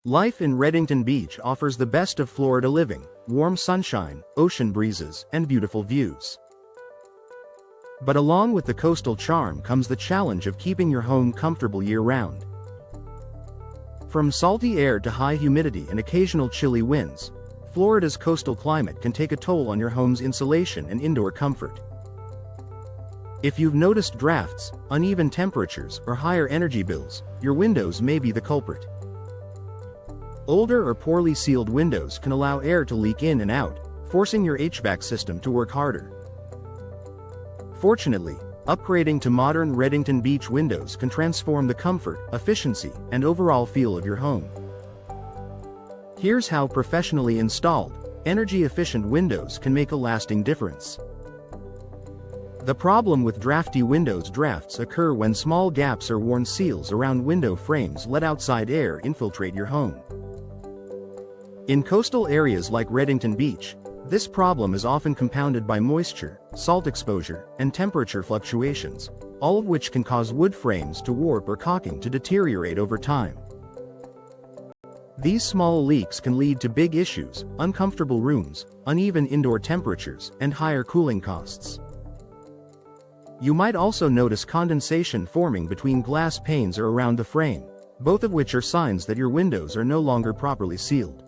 Life in Redington Beach offers the best of Florida living: warm sunshine, ocean breezes, and beautiful views. But along with the coastal charm comes the challenge of keeping your home comfortable year-round. From salty air to high humidity and occasional chilly winds, Florida's coastal climate can take a toll on your home's insulation and indoor comfort. If you've noticed drafts, uneven temperatures, or higher energy bills, your windows may be the culprit. Older or poorly sealed windows can allow air to leak in and out, forcing your HVAC system to work harder. Fortunately, upgrading to modern Redington Beach Windows can transform the comfort, efficiency, and overall feel of your home. Here's how professionally installed, energy-efficient windows can make a lasting difference. The problem with drafty windows: drafts occur when small gaps or worn seals around window frames let outside air infiltrate your home. In coastal areas like Redington Beach, this problem is often compounded by moisture, salt exposure, and temperature fluctuations, all of which can cause wood frames to warp or caulking to deteriorate over time. These small leaks can lead to big issues: uncomfortable rooms, uneven indoor temperatures, and higher cooling costs. You might also notice condensation forming between glass panes or around the frame, both of which are signs that your windows are no longer properly sealed.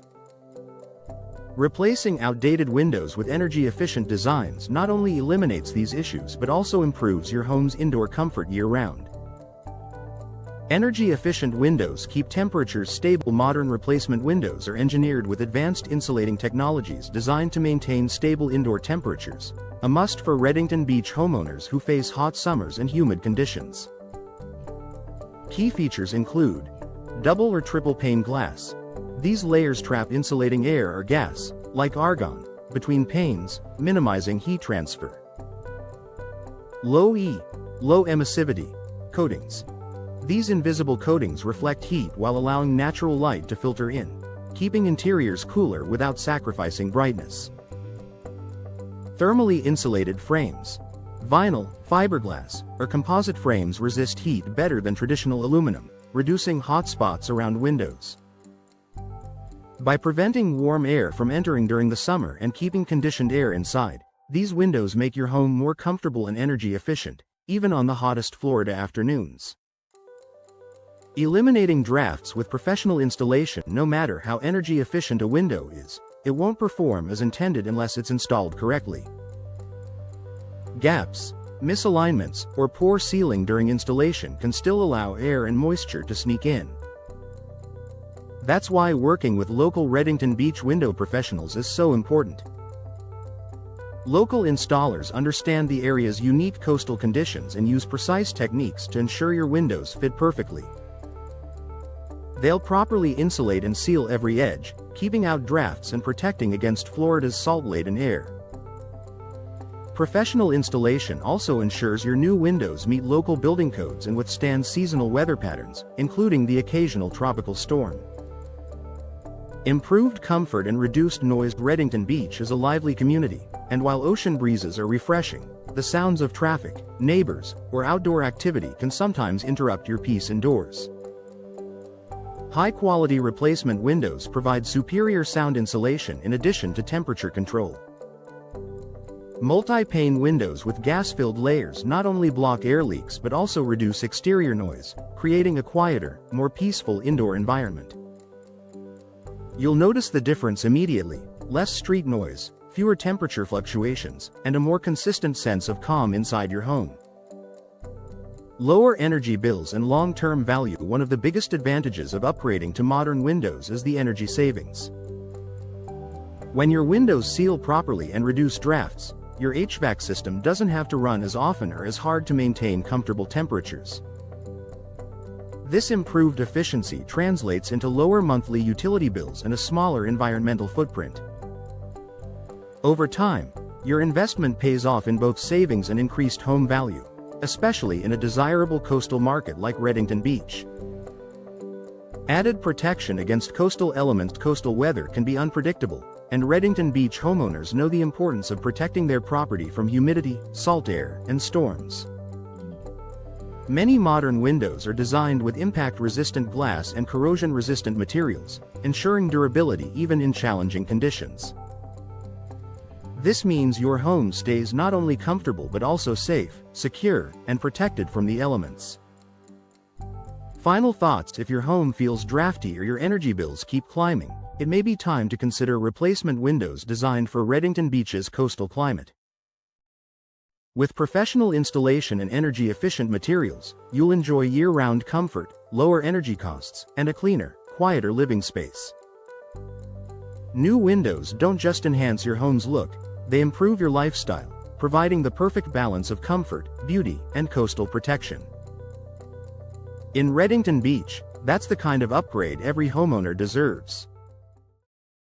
Replacing outdated windows with energy-efficient designs not only eliminates these issues but also improves your home's indoor comfort year-round. Energy-efficient windows keep temperatures stable. Modern replacement windows are engineered with advanced insulating technologies designed to maintain stable indoor temperatures, a must for Redington Beach homeowners who face hot summers and humid conditions. Key features include double or triple pane glass. These layers trap insulating air or gas, like argon, between panes, minimizing heat transfer. Low emissivity coatings. These invisible coatings reflect heat while allowing natural light to filter in, keeping interiors cooler without sacrificing brightness. Thermally insulated frames. Vinyl, fiberglass, or composite frames resist heat better than traditional aluminum, reducing hot spots around windows. By preventing warm air from entering during the summer and keeping conditioned air inside, these windows make your home more comfortable and energy efficient, even on the hottest Florida afternoons. Eliminating drafts. With professional installation, no matter how energy efficient a window is, it won't perform as intended unless it's installed correctly. Gaps, misalignments, or poor sealing during installation can still allow air and moisture to sneak in. That's why working with local Redington Beach window professionals is so important. Local installers understand the area's unique coastal conditions and use precise techniques to ensure your windows fit perfectly. They'll properly insulate and seal every edge, keeping out drafts and protecting against Florida's salt-laden air. Professional installation also ensures your new windows meet local building codes and withstand seasonal weather patterns, including the occasional tropical storm. Improved comfort and reduced noise. Redington Beach is a lively community, and while ocean breezes are refreshing, the sounds of traffic, neighbors, or outdoor activity can sometimes interrupt your peace indoors. High-quality replacement windows provide superior sound insulation in addition to temperature control. Multi-pane windows with gas-filled layers not only block air leaks but also reduce exterior noise, creating a quieter, more peaceful indoor environment. You'll notice the difference immediately: less street noise, fewer temperature fluctuations, and a more consistent sense of calm inside your home. Lower energy bills and long-term value. One of the biggest advantages of upgrading to modern windows is the energy savings. When your windows seal properly and reduce drafts, your HVAC system doesn't have to run as often or as hard to maintain comfortable temperatures. This improved efficiency translates into lower monthly utility bills and a smaller environmental footprint. Over time, your investment pays off in both savings and increased home value, especially in a desirable coastal market like Redington Beach. Added protection against coastal elements. Coastal weather can be unpredictable, and Redington Beach homeowners know the importance of protecting their property from humidity, salt air, and storms. Many modern windows are designed with impact-resistant glass and corrosion-resistant materials, ensuring durability even in challenging conditions. This means your home stays not only comfortable but also safe, secure, and protected from the elements. Final thoughts: if your home feels drafty or your energy bills keep climbing, it may be time to consider replacement windows designed for Redington Beach's coastal climate. With professional installation and energy-efficient materials, you'll enjoy year-round comfort, lower energy costs, and a cleaner, quieter living space. New windows don't just enhance your home's look, they improve your lifestyle, providing the perfect balance of comfort, beauty, and coastal protection. In Redington Beach, that's the kind of upgrade every homeowner deserves.